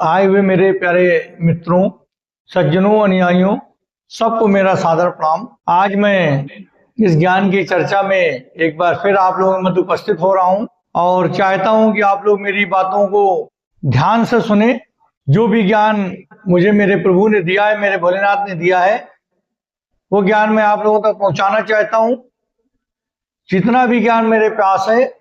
आए हुए मेरे प्यारे मित्रों, सज्जनों, अनुयायियों, सबको मेरा सादर प्रणाम। आज मैं इस ज्ञान की चर्चा में एक बार फिर आप लोगों में उपस्थित हो रहा हूं और चाहता हूं कि आप लोग मेरी बातों को ध्यान से सुने। जो भी ज्ञान मुझे मेरे प्रभु ने दिया है, मेरे भोलेनाथ ने दिया है, वो ज्ञान मैं आप लोगों तक पहुंचाना चाहता हूं। जितना भी ज्ञान मेरे पास है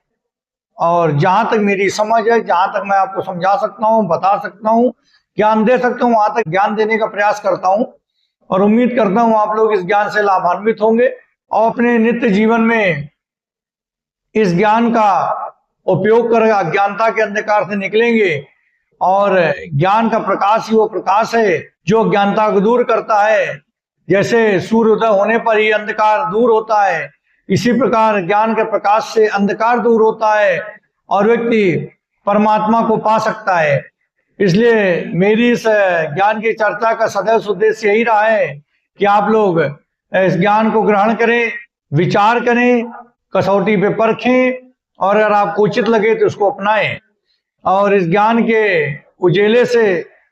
और जहां तक मेरी समझ है, जहां तक मैं आपको समझा सकता हूं, बता सकता हूं, ज्ञान दे सकता हूं, वहां तक ज्ञान देने का प्रयास करता हूं और उम्मीद करता हूं आप लोग इस ज्ञान से लाभान्वित होंगे और अपने नित्य जीवन में इस ज्ञान का उपयोग कर अज्ञानता के अंधकार से निकलेंगे। और ज्ञान का प्रकाश ही वो प्रकाश है जो अज्ञानता को दूर करता है। जैसे सूर्योदय होने पर ही अंधकार दूर होता है, इसी प्रकार ज्ञान के प्रकाश से अंधकार दूर होता है और व्यक्ति परमात्मा को पा सकता है। इसलिए मेरी इस ज्ञान की चर्चा का सदैव उद्देश्य यही रहा है कि आप लोग इस ज्ञान को ग्रहण करें, विचार करें, कसौटी पे परखें और अगर आपको उचित लगे तो उसको अपनाएं और इस ज्ञान के उजेले से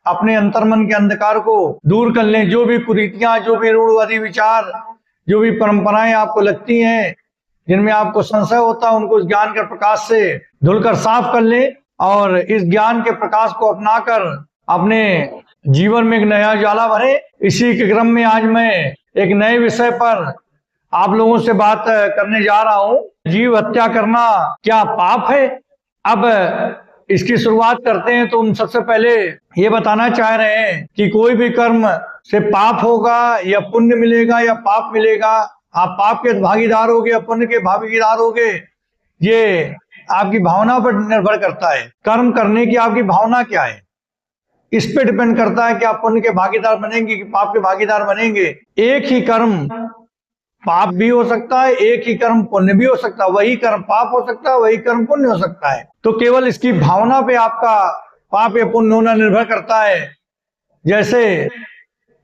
अपने अंतर्मन के अंधकार को दूर कर लें। जो भी कुरीतियां, जो भी रूढ़वादी विचार, जो भी परंपराएं आपको लगती हैं, जिनमें आपको संशय होता है, उनको इस ज्ञान के प्रकाश से धुलकर साफ कर लें और इस ज्ञान के प्रकाश को अपनाकर अपने जीवन में एक नया उजाला भरे। इसी के क्रम में आज मैं एक नए विषय पर आप लोगों से बात करने जा रहा हूं। जीव हत्या करना क्या पाप है? अब इसकी शुरुआत करते हैं तो हम सबसे पहले ये बताना चाह रहे हैं कि कोई भी कर्म से पाप होगा या पुण्य मिलेगा या पाप मिलेगा, आप पाप के भागीदार होगे या पुण्य के भागीदार होगे, ये आपकी भावना पर निर्भर करता है। कर्म करने की आपकी भावना क्या है, इस पे डिपेंड करता है कि आप पुण्य के भागीदार बनेंगे कि पाप के भागीदार बनेंगे। एक ही कर्म पाप भी हो सकता है, एक ही कर्म पुण्य भी हो सकता है, वही कर्म पाप हो सकता है, वही कर्म पुण्य हो सकता है। तो केवल इसकी भावना पे आपका पाप या पुण्य होना निर्भर करता है। जैसे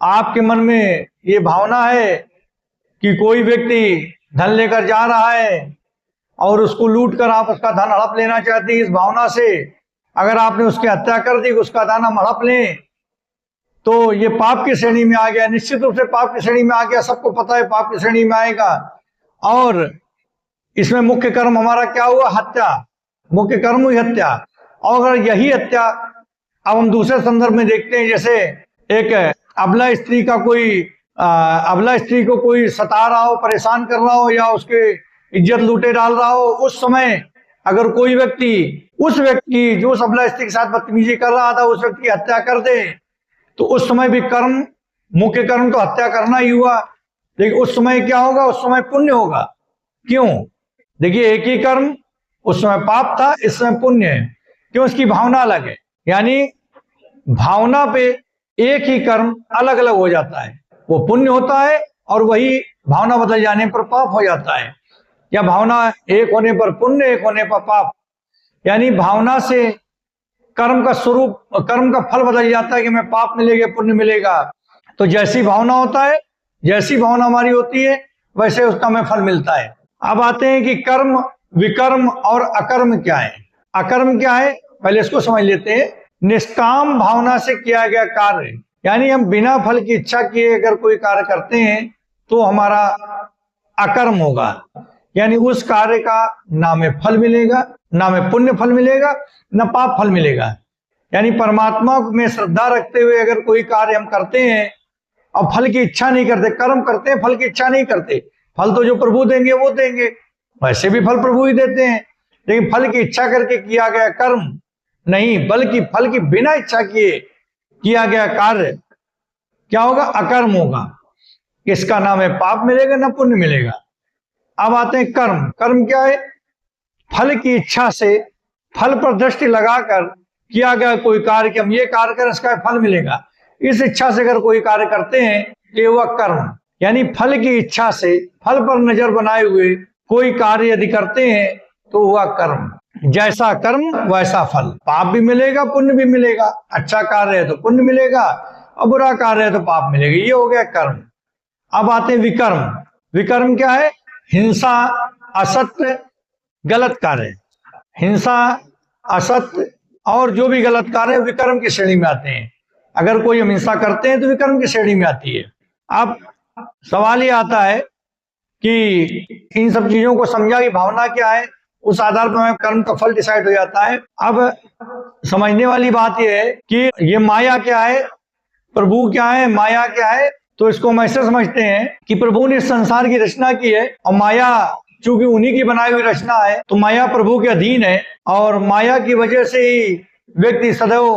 आपके मन में ये भावना है कि कोई व्यक्ति धन लेकर जा रहा है और उसको लूट कर आप उसका धन हड़प लेना चाहते हैं, इस भावना से अगर आपने उसकी हत्या कर दी, उसका धन हम हड़प लें, तो ये पाप की श्रेणी में आ गया, निश्चित रूप से पाप की श्रेणी में आ गया। सबको पता है पाप की श्रेणी में आएगा। और इसमें मुख्य कर्म हमारा क्या हुआ? हत्या। मुख्य कर्म हुई हत्या। और अगर यही हत्या अब हम दूसरे संदर्भ में देखते हैं, जैसे एक अबला स्त्री का कोई अबला स्त्री को कोई सता रहा हो, परेशान कर रहा हो या उसके इज्जत लूटे डाल रहा हो, उस समय अगर कोई व्यक्ति उस व्यक्ति जो उस अबला स्त्री के साथ बदतमीजी कर रहा था, उस व्यक्ति की हत्या कर दे, तो उस समय भी कर्म, मुख्य कर्म तो हत्या करना ही हुआ, लेकिन उस समय क्या होगा? उस समय पुण्य होगा। क्यों? देखिए, एक ही कर्म, उस समय पाप था, इस समय पुण्य है। क्यों? इसकी भावना अलग है। यानी भावना पे एक ही कर्म अलग अलग हो जाता है, वो पुण्य होता है और वही भावना बदल जाने पर पाप हो जाता है। या भावना एक होने पर पुण्य, एक होने पर पाप। यानी भावना से कर्म का स्वरूप, कर्म का फल बदल जाता है कि मैं पाप मिलेगा पुण्य मिलेगा। तो जैसी भावना होता है, जैसी भावना हमारी होती है, वैसे उसका हमें फल मिलता है। अब आते हैं कि कर्म, विकर्म और अकर्म क्या है। अकर्म क्या है, पहले इसको समझ लेते हैं। निष्काम भावना से किया गया कार्य, यानी हम बिना फल की इच्छा किए अगर कोई कार्य करते हैं तो हमारा अकर्म होगा। यानी उस कार्य का ना में फल मिलेगा, ना में पुण्य फल मिलेगा, न पाप फल मिलेगा। यानी परमात्मा में श्रद्धा रखते हुए अगर कोई कार्य हम करते हैं और फल की इच्छा नहीं करते, कर्म करते हैं, फल की इच्छा नहीं करते, फल तो जो प्रभु देंगे वो देंगे, वैसे भी फल प्रभु ही देते हैं, लेकिन फल की इच्छा करके किया गया कर्म नहीं, बल्कि फल की बिना इच्छा किए किया गया कार्य क्या होगा? अकर्म होगा। इसका नाम है पाप मिलेगा, ना पुण्य मिलेगा। अब आते हैं कर्म। कर्म क्या है? फल की इच्छा से फल पर दृष्टि लगाकर किया गया कोई कार्य कि हम ये कार्य करें, इसका फल मिलेगा, इस इच्छा से अगर कोई कार्य करते हैं तो ये हुआ कर्म। यानी फल की इच्छा से, फल पर नजर बनाए हुए कोई कार्य यदि करते हैं तो हुआ कर्म। जैसा कर्म वैसा फल, पाप भी मिलेगा पुण्य भी मिलेगा। अच्छा कार्य है तो पुण्य मिलेगा और बुरा कार्य है तो पाप मिलेगा। ये हो गया कर्म। अब आते हैं विकर्म। विकर्म क्या है? हिंसा, असत्य, गलत कार्य। हिंसा, असत्य और जो भी गलत कार्य है विकर्म की श्रेणी में आते हैं। अगर कोई हम हिंसा करते हैं तो विकर्म की श्रेणी में आती है। अब सवाल ये आता है कि इन सब चीजों को समझा कि भावना क्या है, उस आधार पर कर्म का फल डिसाइड हो जाता है। अब समझने वाली बात यह है कि ये माया क्या है, प्रभु क्या है, माया क्या है। तो इसको हम ऐसे समझते हैं कि प्रभु ने इस संसार की रचना की है और माया चूंकि उन्हीं की बनाई हुई रचना है तो माया प्रभु के अधीन है, और माया की वजह से ही व्यक्ति सदैव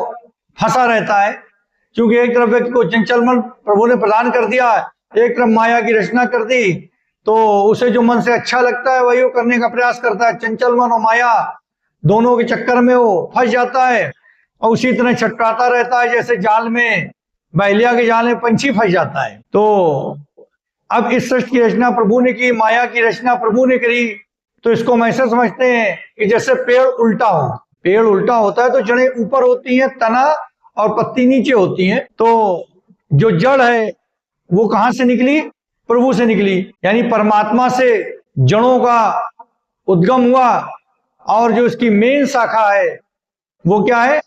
फंसा रहता है। क्योंकि एक तरफ व्यक्ति को चंचल मन प्रभु ने प्रदान कर दिया, एक तरफ माया की रचना कर दी, तो उसे जो मन से अच्छा लगता है वही वो करने का प्रयास करता है। चंचल मन और माया दोनों के चक्कर में वो फंस जाता है और उसी तरह छटपटाता रहता है, जैसे जाल में, बहेलिया के जाल में पंछी फंस जाता है। तो अब इस सृष्टि की रचना प्रभु ने की, माया की रचना प्रभु ने करी, तो इसको हम ऐसे समझते हैं कि जैसे पेड़ उल्टा हो। पेड़ उल्टा होता है तो जड़ें ऊपर होती हैं, तना और पत्ती नीचे होती हैं। तो जो जड़ है वो कहां से निकली? प्रभु से निकली, यानी परमात्मा से जड़ों का उद्गम हुआ। और जो इसकी मेन शाखा है वो क्या है?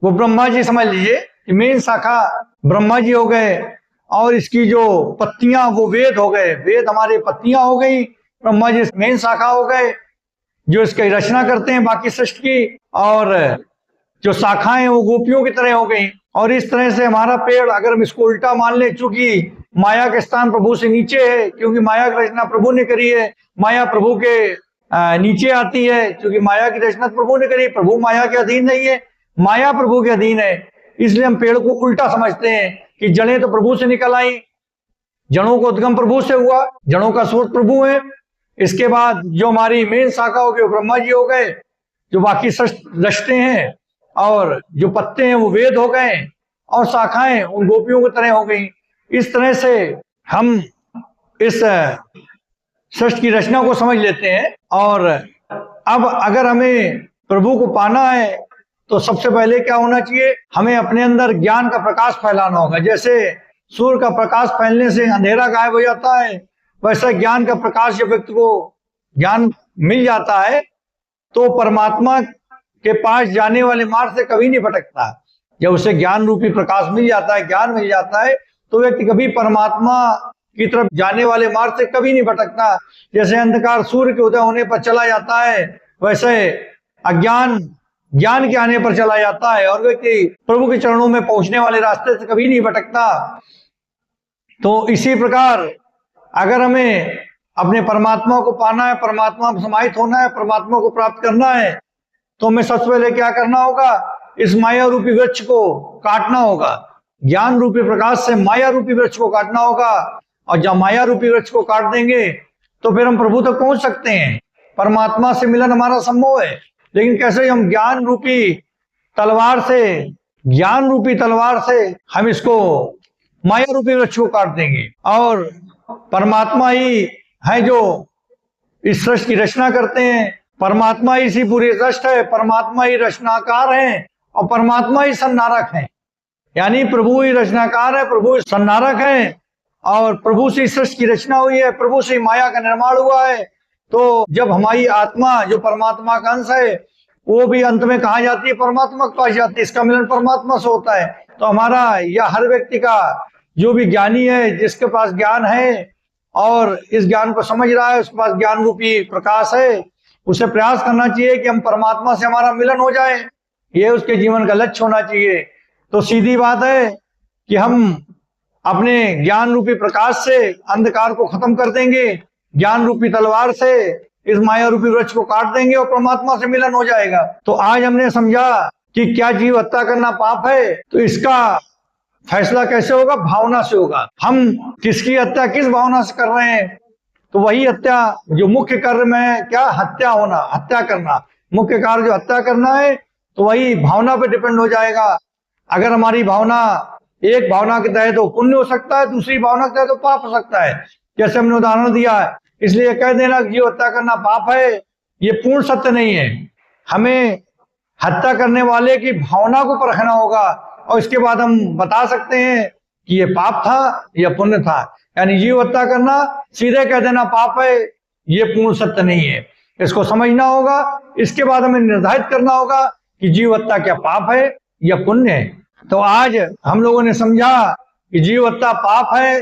वो ब्रह्मा जी, समझ लीजिए कि मेन शाखा ब्रह्मा जी हो गए, और इसकी जो पत्तियां वो वेद हो गए। वेद हमारे पत्तियां हो गई, ब्रह्मा जी मेन शाखा हो गए जो इसकी रचना करते हैं बाकी सृष्टि की, और जो शाखाएं वो गोपियों की तरह हो गई। और इस तरह से हमारा पेड़, अगर हम इसको उल्टा मान ले, चूंकि माया का स्थान प्रभु से नीचे है, क्योंकि माया की रचना प्रभु ने करी है, माया प्रभु के नीचे आती है, क्योंकि माया की रचना प्रभु ने करी, प्रभु माया के अधीन नहीं है, माया प्रभु के अधीन है। इसलिए हम पेड़ को उल्टा समझते हैं कि जड़ें तो प्रभु से निकल आई, जड़ों को उद्गम प्रभु से हुआ, जड़ों का स्रोत प्रभु है। इसके बाद जो हमारी मेन शाखा हो गई वो ब्रह्मा जी हो गए, जो बाकी रचते हैं, और जो पत्ते हैं वो वेद हो गए, और शाखाएं उन गोपियों की तरह हो गई। इस तरह से हम इस सृष्टि की रचना को समझ लेते हैं। और अब अगर हमें प्रभु को पाना है तो सबसे पहले क्या होना चाहिए? हमें अपने अंदर ज्ञान का प्रकाश फैलाना होगा। जैसे सूर्य का प्रकाश फैलने से अंधेरा गायब हो जाता है, वैसे ज्ञान का प्रकाश जब व्यक्ति को ज्ञान मिल जाता है तो परमात्मा के पास जाने वाले मार्ग से कभी नहीं भटकता। जब उसे ज्ञान रूपी प्रकाश मिल जाता है, ज्ञान मिल जाता है, तो व्यक्ति कभी परमात्मा की तरफ जाने वाले मार्ग से कभी नहीं भटकता। जैसे अंधकार सूर्य के उदय होने पर चला जाता है, वैसे अज्ञान ज्ञान के आने पर चला जाता है, और व्यक्ति प्रभु के चरणों में पहुंचने वाले रास्ते से कभी नहीं भटकता। तो इसी प्रकार अगर हमें अपने परमात्मा को पाना है, परमात्मा में समाहित होना है, परमात्मा को प्राप्त करना है, तो हमें सबसे पहले क्या करना होगा? इस माया रूपी वृक्ष को काटना होगा। ज्ञान रूपी प्रकाश से माया रूपी वृक्ष को काटना होगा, और जब माया रूपी वृक्ष को काट देंगे तो फिर हम प्रभु तक पहुंच सकते हैं। परमात्मा से मिलन हमारा संभव है। लेकिन कैसे? हम ज्ञान रूपी तलवार से, ज्ञान रूपी तलवार से हम इसको माया रूपी वृक्ष को काट देंगे। और परमात्मा ही है जो इस सृष्टि की रचना करते हैं, परमात्मा ही इसी पूरी सृष्टि है, परमात्मा ही रचनाकार है और परमात्मा ही संहारक है। यानी प्रभु ही रचनाकार है, प्रभु ही संहारक है, और प्रभु से सृष्टि की रचना हुई है, प्रभु से माया का निर्माण हुआ है। तो जब हमारी आत्मा जो परमात्मा का अंश है वो भी अंत में कहा जाती है? परमात्मा के पास जाती है। इसका मिलन परमात्मा से होता है। तो हमारा या हर व्यक्ति का जो भी ज्ञानी है, जिसके पास ज्ञान है और इस ज्ञान को समझ रहा है, उसके पास ज्ञान रूपी प्रकाश है, उसे प्रयास करना चाहिए कि हम परमात्मा से हमारा मिलन हो जाए। ये उसके जीवन का लक्ष्य होना चाहिए। तो सीधी बात है कि हम अपने ज्ञान रूपी प्रकाश से अंधकार को खत्म कर देंगे, ज्ञान रूपी तलवार से इस माया रूपी वृक्ष को काट देंगे और परमात्मा से मिलन हो जाएगा। तो आज हमने समझा कि क्या जीव हत्या करना पाप है, तो इसका फैसला कैसे होगा? भावना से होगा। हम किसकी हत्या किस भावना से कर रहे हैं, तो वही हत्या जो मुख्य कार्य में है, क्या? हत्या होना, हत्या करना, मुख्य कार्य जो हत्या करना है, तो वही भावना पे डिपेंड हो जाएगा। अगर हमारी भावना, एक भावना के तहत तो पुण्य हो सकता है, दूसरी भावना के तहत तो पाप हो सकता है। जैसे हमने उदाहरण दिया है, इसलिए कह देना कि जीव हत्या करना पाप है, ये पूर्ण सत्य नहीं है। हमें हत्या करने वाले की भावना को परखना होगा, और इसके बाद हम बता सकते हैं कि ये पाप था या पुण्य था। यानी जीव हत्या करना सीधे कह देना पाप है, ये पूर्ण सत्य नहीं है। इसको समझना होगा। इसके बाद हमें निर्धारित करना होगा कि जीव हत्या क्या पाप है या पुण्य है। तो आज हम लोगों ने समझा कि जीव हत्या पाप है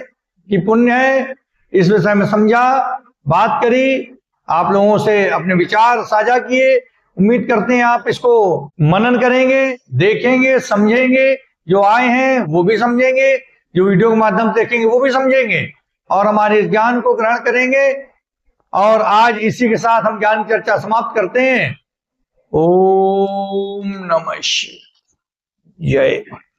कि पुण्य है, इस विषय में समझा, बात करी, आप लोगों से अपने विचार साझा किए। उम्मीद करते हैं आप इसको मनन करेंगे, देखेंगे, समझेंगे, जो आए हैं वो भी समझेंगे, जो वीडियो के माध्यम से देखेंगे वो भी समझेंगे और हमारे इस ज्ञान को ग्रहण करेंगे। और आज इसी के साथ हम ज्ञान की चर्चा समाप्त करते हैं। ओम नमः शिवाय। जय।